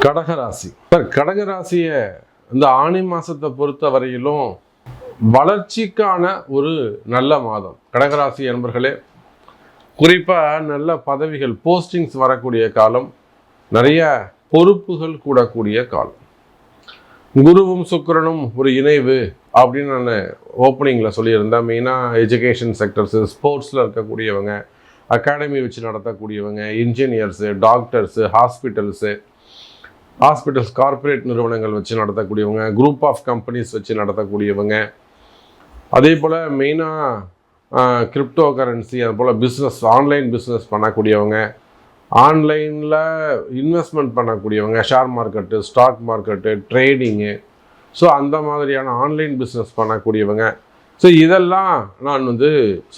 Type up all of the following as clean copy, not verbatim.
கடகராசி கடகராசியை இந்த ஆணி மாசத்தை பொறுத்த வரையிலும் வளர்ச்சிக்கான ஒரு நல்ல மாதம். கடகராசி என்பர்களே, குறிப்பாக நல்ல பதவிகள் போஸ்டிங்ஸ் வரக்கூடிய காலம், நிறைய பொறுப்புகள் கூடக்கூடிய காலம். குருவும் சுக்கிரனும் ஒரு இணைவு அப்படின்னு நான் ஓப்பனிங்கில் சொல்லியிருந்தேன். மெயினாக எஜுகேஷன் செக்டர்ஸு, ஸ்போர்ட்ஸில் இருக்கக்கூடியவங்க, அகாடமி வச்சு நடத்தக்கூடியவங்க, இன்ஜினியர்ஸு, டாக்டர்ஸு, ஹாஸ்பிட்டல்ஸ் கார்ப்பரேட் நிறுவனங்கள் வச்சு நடத்தக்கூடியவங்க, குரூப் ஆஃப் கம்பெனிஸ் வச்சு நடத்தக்கூடியவங்க, அதே போல் மெயினாக கிரிப்டோ கரன்சி, அது போல் பிஸ்னஸ், ஆன்லைன் பிஸ்னஸ் பண்ணக்கூடியவங்க, ஆன்லைனில் இன்வெஸ்ட்மெண்ட் பண்ணக்கூடியவங்க, share market, stock market, trading, so அந்த மாதிரியான ஆன்லைன் பிஸ்னஸ் பண்ணக்கூடியவங்க. ஸோ இதெல்லாம் நான்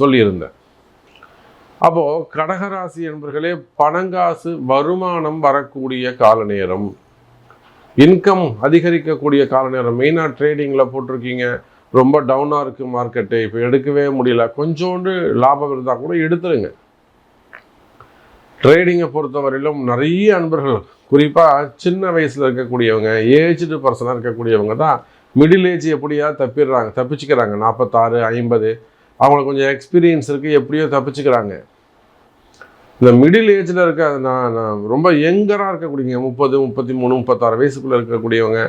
சொல்லியிருந்தேன். அப்போது கடகராசி என்பர்களே, பணங்காசு வருமானம் வரக்கூடிய கால நேரம், இன்கம் அதிகரிக்கக்கூடிய கால நேரம். மெயினாக ட்ரேடிங்கில் போட்டிருக்கீங்க, ரொம்ப டவுனாக இருக்குது மார்க்கெட்டு, இப்போ எடுக்கவே முடியல, கொஞ்சோண்டு லாபம் இருந்தால் கூட எடுத்துருங்க. ட்ரேடிங்கை பொறுத்தவரையிலும் நிறைய அன்பர்கள், குறிப்பாக சின்ன வயசில் இருக்கக்கூடியவங்க, ஏஜ்டு பர்சனாக இருக்கக்கூடியவங்க தான் மிடில் ஏஜ் எப்படியா தப்பிச்சுக்கிறாங்க. 46, 50 அவங்களுக்கு கொஞ்சம் எக்ஸ்பீரியன்ஸ் இருக்குது, எப்படியோ தப்பிச்சுக்கிறாங்க. இந்த மிடில் ஏஜில் இருக்க நான் ரொம்ப யங்கராக இருக்கக்கூடியவங்க, 30, 33, 36 வயசுக்குள்ளே இருக்கக்கூடியவங்க,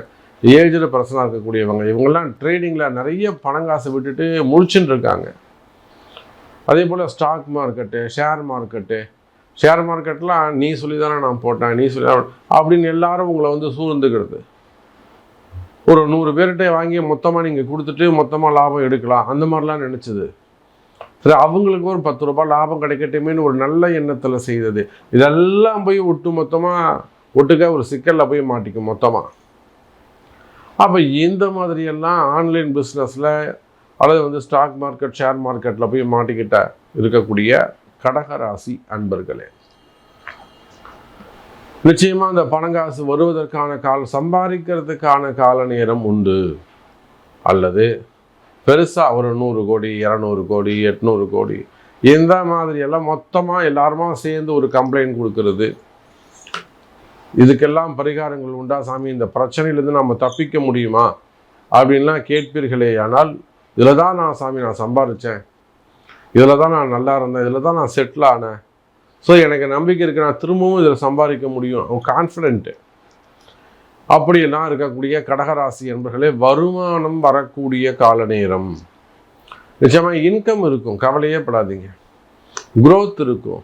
ஏஜ்டு பர்சனாக இருக்கக்கூடியவங்க, இவங்கெல்லாம் ட்ரேடிங்கில் நிறைய பணங்காசை விட்டுட்டு முழிச்சுட்டு இருக்காங்க. அதே போல் ஸ்டாக் மார்க்கெட்டு, ஷேர் மார்க்கெட்லாம் நீ சொல்லி தானே நான் போட்டேன், நீ சொல்லி அப்படின்னு எல்லாரும் உங்களை சூழ்ந்துக்கிறது. ஒரு 100 பேர்கிட்ட வாங்கி மொத்தமாக நீங்கள் கொடுத்துட்டு மொத்தமாக லாபம் எடுக்கலாம், அந்த மாதிரிலாம் நினச்சிது. சரி, அவங்களுக்கு ஒரு 10 ரூபாய் லாபம் கிடைக்கட்டுமேனு ஒரு நல்ல எண்ணத்தில் செய்தது. இதெல்லாம் போய் ஒட்டுக்க ஒரு சிக்கலில் போய் மாட்டிக்கும் மொத்தமாக. அப்போ இந்த மாதிரியெல்லாம் ஆன்லைன் பிஸ்னஸில் அல்லது ஸ்டாக் மார்க்கெட், ஷேர் மார்க்கெட்டில் போய் மாட்டிக்கிட்ட இருக்கக்கூடிய கடகராசி அன்பர்களே, நிச்சயமாக அந்த பணங்காசு வருவதற்கான சம்பாதிக்கிறதுக்கான கால நேரம் உண்டு. அல்லது பெருசாக ஒரு 100 கோடி, 200 கோடி, 800 கோடி இந்த மாதிரியெல்லாம் மொத்தமாக எல்லாருமா சேர்ந்து ஒரு கம்ப்ளைண்ட் கொடுக்கறது, இதுக்கெல்லாம் பரிகாரங்கள் உண்டா சாமி, இந்த பிரச்சனையிலேருந்து நம்ம தப்பிக்க முடியுமா அப்படின்லாம் கேட்பீர்களே. ஆனால் இதில் தான் நான் சம்பாதிச்சேன், இதில் தான் நான் நல்லா இருந்தேன், இதில் தான் நான் செட்டில் ஆனேன், ஸோ எனக்கு நம்பிக்கை இருக்குது, நான் திரும்பவும் இதில் சம்பாதிக்க முடியும், கான்ஃபிடென்ட்டு அப்படியெல்லாம் இருக்கக்கூடிய கடகராசி என்பர்களே, வருமானம் வரக்கூடிய கால நேரம். நிச்சயமாக இன்கம் இருக்கும், கவலையே படாதீங்க, குரோத் இருக்கும்.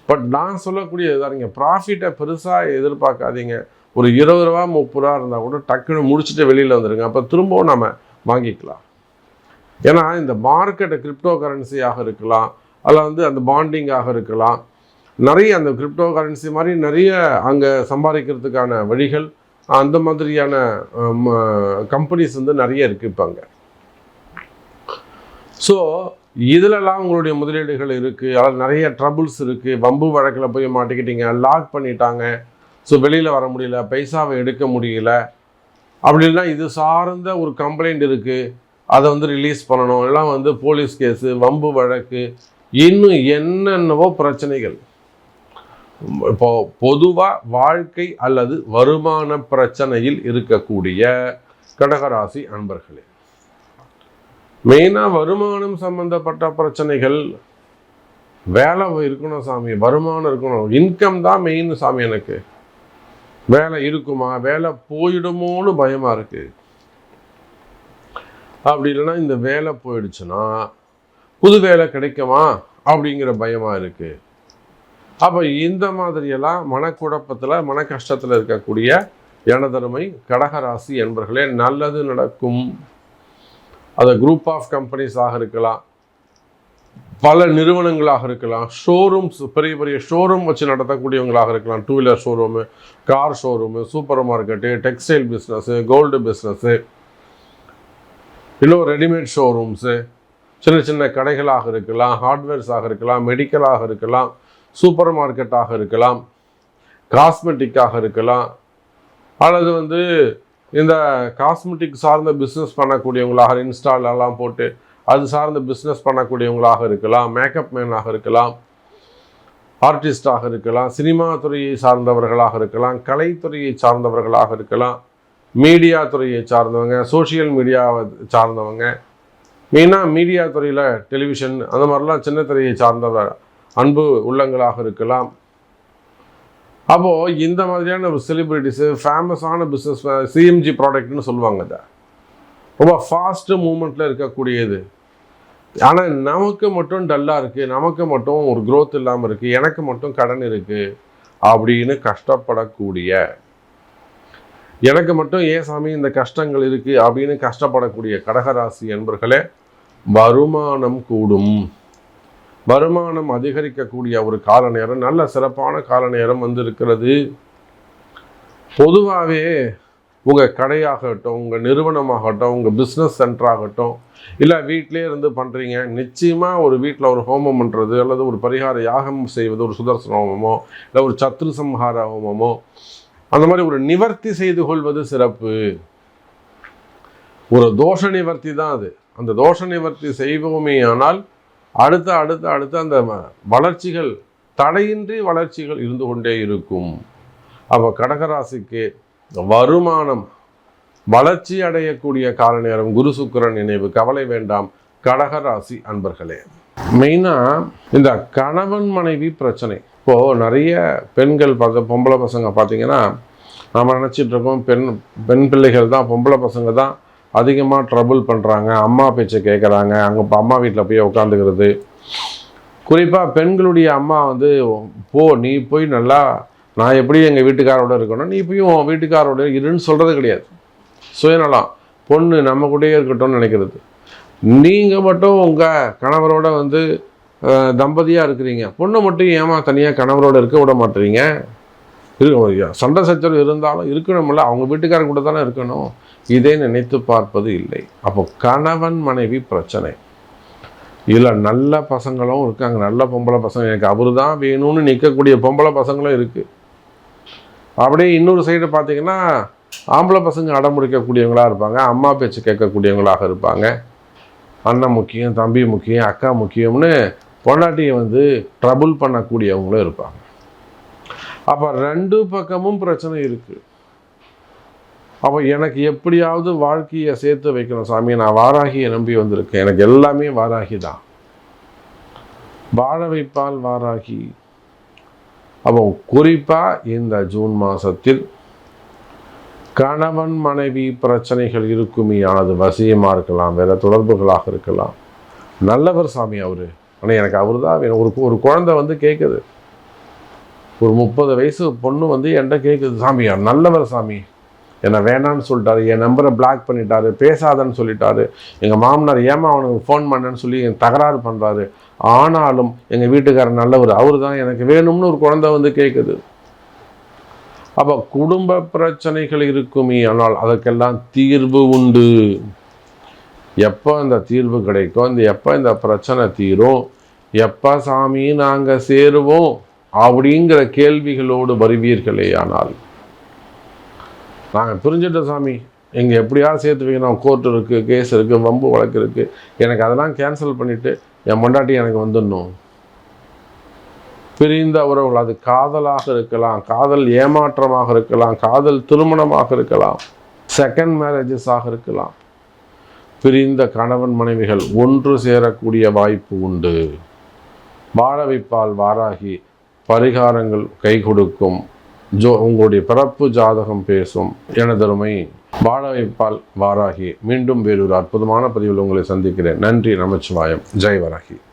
பட் நான் சொல்லக்கூடிய இதாங்க, ப்ராஃபிட்டை பெருசாக எதிர்பார்க்காதீங்க. ஒரு 20 ரூபா 30 ரூபா இருந்தால் கூட டக்குன்னு முடிச்சுட்டு வெளியில் வந்துடுங்க, அப்போ திரும்பவும் நம்ம வாங்கிக்கலாம். ஏன்னா இந்த மார்க்கெட்டை கிரிப்டோ கரன்சியாக இருக்கலாம், அதில் அந்த பாண்டிங்காக இருக்கலாம், நிறைய அந்த கிரிப்டோ கரன்சி மாதிரி நிறைய அங்கே சம்பாதிக்கிறதுக்கான வழிகள், அந்த மாதிரியான கம்பெனிஸ் நிறைய இருக்குது இப்போ அங்கே. ஸோ இதிலெல்லாம் உங்களுடைய முதலீடுகள் இருக்குது, அதில் நிறைய ட்ரபுள்ஸ் இருக்குது. வம்பு வழக்கில் போய் மாட்டிக்கிட்டீங்க, லாக் பண்ணிட்டாங்க, ஸோ வெளியில் வர முடியல, பைசாவை எடுக்க முடியல, அப்படின்னா இது சார்ந்த ஒரு கம்ப்ளைண்ட் இருக்குது, அதை ரிலீஸ் பண்ணணும், எல்லாம் போலீஸ் கேஸு, வம்பு வழக்கு, இன்னும் என்னென்னவோ பிரச்சனைகள். இப்போ பொதுவாக வாழ்க்கை அல்லது வருமான பிரச்சனையில் இருக்கக்கூடிய கடகராசி அன்பர்களே, மெயினாக வருமானம் சம்பந்தப்பட்ட பிரச்சனைகள். வேலை இருக்கணும் சாமி, வருமானம் இருக்கணும், இன்கம் தான் மெயின் சாமி. எனக்கு வேலை இருக்குமா, வேலை போயிடுமோன்னு பயமாக இருக்குது. அப்படி இல்லைன்னா இந்த வேலை போயிடுச்சுன்னா புது வேலை கிடைக்குமா அப்படிங்கிற பயமாக இருக்குது. அப்போ இந்த மாதிரியெல்லாம் மனக்குழப்பத்தில், மன கஷ்டத்தில் இருக்கக்கூடிய எனதருமை கடகராசி என்பர்களே, நல்லது நடக்கும். அது குரூப் ஆஃப் கம்பெனிஸாக இருக்கலாம், பல நிறுவனங்களாக இருக்கலாம், ஷோரூம்ஸ், பெரிய பெரிய ஷோரூம் வச்சு நடத்தக்கூடியவங்களாக இருக்கலாம், 2 wheeler showroom, car showroom, super market, textile business, gold business, இன்னும் ரெடிமேட் ஷோரூம்ஸு, சின்ன சின்ன கடைகளாக இருக்கலாம், ஹார்ட்வேர்ஸாக இருக்கலாம், மெடிக்கலாக இருக்கலாம், சூப்பர் மார்க்கெட்டாக இருக்கலாம், காஸ்மெட்டிக்காக இருக்கலாம், அல்லது இந்த காஸ்மெட்டிக் சார்ந்த பிஸ்னஸ் பண்ணக்கூடியவங்களாக இன்ஸ்டாலெல்லாம் போட்டு அது சார்ந்த பிஸ்னஸ் பண்ணக்கூடியவங்களாக இருக்கலாம், மேக்கப் மேனாக இருக்கலாம், ஆர்டிஸ்டாக இருக்கலாம், சினிமா துறையை சார்ந்தவர்களாக இருக்கலாம், கலைத்துறையை சார்ந்தவர்களாக இருக்கலாம், மீடியா துறையை சார்ந்தவங்க, சோஷியல் மீடியாவை சார்ந்தவங்க, மெயினாக மீடியா துறையில் டெலிவிஷன் அந்த மாதிரிலாம் சின்ன துறையை சார்ந்தவர் அன்பு உள்ளங்களாக இருக்கலாம். அப்போது இந்த மாதிரியான ஒரு செலிப்ரிட்டிஸு ஃபேமஸான பிஸ்னஸ் சிஎம்ஜி ப்ராடக்ட்னு சொல்லுவாங்க. அதை ரொம்ப ஃபாஸ்ட்டு மூமெண்ட்டில் இருக்கக்கூடியது. ஆனால் நமக்கு மட்டும் டல்லாக இருக்குது, நமக்கு மட்டும் ஒரு க்ரோத் இல்லாமல் இருக்குது, எனக்கு மட்டும் கடன் இருக்குது அப்படின்னு கஷ்டப்படக்கூடிய, எனக்கு மட்டும் ஏன் சாமி இந்த கஷ்டங்கள் இருக்குது அப்படின்னு கஷ்டப்படக்கூடிய கடகராசி என்பர்களே, வருமானம் கூடும், வருமானம் அதிகரிக்கக்கூடிய ஒரு கால நேரம், நல்ல சிறப்பான கால நேரம் வந்து இருக்கிறது. பொதுவாகவே உங்கள் கடையாகட்டும், உங்கள் நிறுவனமாகட்டும், உங்கள் பிஸ்னஸ் சென்டராகட்டும், இல்லை வீட்டிலே இருந்து பண்ணுறீங்க, நிச்சயமாக ஒரு வீட்டில் ஒரு ஹோமம் பண்ணுறது அல்லது ஒரு பரிகார யாகம் செய்வது, ஒரு சுதர்சன ஹோமமோ இல்லை ஒரு சத்ரு சம்ஹார ஹோமமோ அந்த மாதிரி ஒரு நிவர்த்தி செய்து கொள்வது சிறப்பு. ஒரு தோஷ நிவர்த்தி தான் அது. அந்த தோஷ நிவர்த்தி செய்வோமே ஆனால் அடுத்த அடுத்த அடுத்த அந்த வளர்ச்சிகள், தடையின்றி வளர்ச்சிகள் இருந்து கொண்டே இருக்கும். அப்போ கடகராசிக்கு வருமானம் வளர்ச்சி அடையக்கூடிய கால நேரம், குரு சுக்கிரன் நினைவு, கவலை வேண்டாம் கடகராசி அன்பர்களே. மெயினாக இந்த கணவன் மனைவி பிரச்சனை. இப்போது நிறைய பெண்கள் பொம்பளை பசங்க பார்த்தீங்கன்னா, நாம் நினச்சிட்டு இருக்கோம் பெண் பிள்ளைகள் தான், பொம்பளை பசங்க தான் அதிகமாக ட்ரபுள் பண்ணுறாங்க, அம்மா பேச்சை கேட்குறாங்க, அங்கே இப்போ அம்மா வீட்டில் போய் உட்காந்துக்கிறது. குறிப்பாக பெண்களுடைய அம்மா வந்து, நீ போய் நல்லா, நான் எப்படி எங்கள் வீட்டுக்காரோட இருக்கணும், நீ போய் உன் வீட்டுக்காரோட இருன்னு சொல்கிறது கிடையாது. சுயநலம், பொண்ணு நம்ம கூடயே இருக்கட்டும்னு நினைக்கிறது. நீங்கள் மட்டும் உங்கள் கணவரோட வந்து தம்பதியாக இருக்கிறீங்க, பொண்ணை மட்டும் ஏமா தனியாக கணவரோடு இருக்க விட மாட்டீங்க? சண்டை சச்சரவு இருந்தாலும் இருக்கணும்ல, அவங்க வீட்டுக்காரங்க கூட தானே இருக்கணும். இதை நினைத்து பார்ப்பது இல்லை. அப்போ கணவன் மனைவி பிரச்சனை. இதில் நல்ல பசங்களும் இருக்காங்க, நல்ல பொம்பளை பசங்க, எனக்கு அவரு தான் வேணும்னு நிற்கக்கூடிய பொம்பளை பசங்களும் இருக்குது. அப்படியே இன்னொரு சைடு பார்த்தீங்கன்னா ஆம்பளை பசங்க அடம் முடிக்கக்கூடியவங்களாக இருப்பாங்க, அம்மா பேச்சு கேட்கக்கூடியவங்களாக இருப்பாங்க. அண்ணன் முக்கியம், தம்பி முக்கியம், அக்கா முக்கியம்னு பொண்டாட்டியை வந்து ட்ரபுள் பண்ணக்கூடியவங்களும் இருப்பாங்க. அப்போ ரெண்டு பக்கமும் பிரச்சனை இருக்குது. அப்போ எனக்கு எப்படியாவது வாழ்க்கையை சேர்த்து வைக்கணும் சாமி, நான் வாராகியை நம்பி வந்திருக்கேன், எனக்கு எல்லாமே வாராகி தான், வாழ வைப்பால் வாராகி. அப்போ குறிப்பாக இந்த ஜூன் மாதத்தில் கணவன் மனைவி பிரச்சனைகள் இருக்குமே, அது வசியமாக இருக்கலாம், வேறு தொடர்புகளாக இருக்கலாம். நல்லவர் சாமி அவர், ஆனால் எனக்கு அவர் தான் வேணும். ஒரு குழந்தை வந்து கேட்குது, ஒரு 30 வயசு பொண்ணு வந்து என்கிட்ட கேட்குது, சாமி நல்லவர் சாமி, என்னை வேணான்னு சொல்லிட்டாரு, என் நம்பரை பிளாக் பண்ணிட்டாரு, பேசாதன்னு சொல்லிட்டாரு, எங்கள் மாமனார் ஏமா அவனுக்கு ஃபோன் பண்ணேன்னு சொல்லி என் தகராறு பண்ணுறாரு, ஆனாலும் எங்கள் வீட்டுக்காரர் நல்லவர், அவர் தான் எனக்கு வேணும்னு ஒரு குழந்தை வந்து கேட்குது. அப்போ குடும்ப பிரச்சனைகள் இருக்குமே, ஆனால் அதற்கெல்லாம் தீர்வு உண்டு. எப்போ அந்த தீர்வு கிடைக்கும், எப்போ இந்த பிரச்சனை தீரும், எப்போ சாமி நாங்கள் சேருவோம் அப்படிங்கிற கேள்விகளோடு வருவீர்களே ஆனால், நாங்கள் பிரிஞ்சிட்டோம் சாமி, எங்கள் எப்படியாவது சேர்த்து வைக்கணும், கோர்ட் இருக்குது, கேஸ் இருக்குது, வம்பு வழக்கு இருக்குது, எனக்கு அதெல்லாம் கேன்சல் பண்ணிவிட்டு என் பொண்டாட்டி எனக்கு வந்துடணும். பிரிந்த உறவுகள், அது காதலாக இருக்கலாம், காதல் ஏமாற்றமாக இருக்கலாம், காதல் திருமணமாக இருக்கலாம், செகண்ட் மேரேஜஸாக இருக்கலாம். பிரிந்த கணவன் மனைவிகள் ஒன்று சேரக்கூடிய வாய்ப்பு உண்டு. வாழ வைப்பால் வாராகி, பரிகாரங்கள் கை கொடுக்கும், உங்களுடைய பிறப்பு ஜாதகம் பேசும். எனதருமை வாழ வைப்பால் வாராகி. மீண்டும் வேறொரு அற்புதமான பதிவில் உங்களை சந்திக்கிறேன். நன்றி, நமச்சிவாயம். ஜெய் வராகி.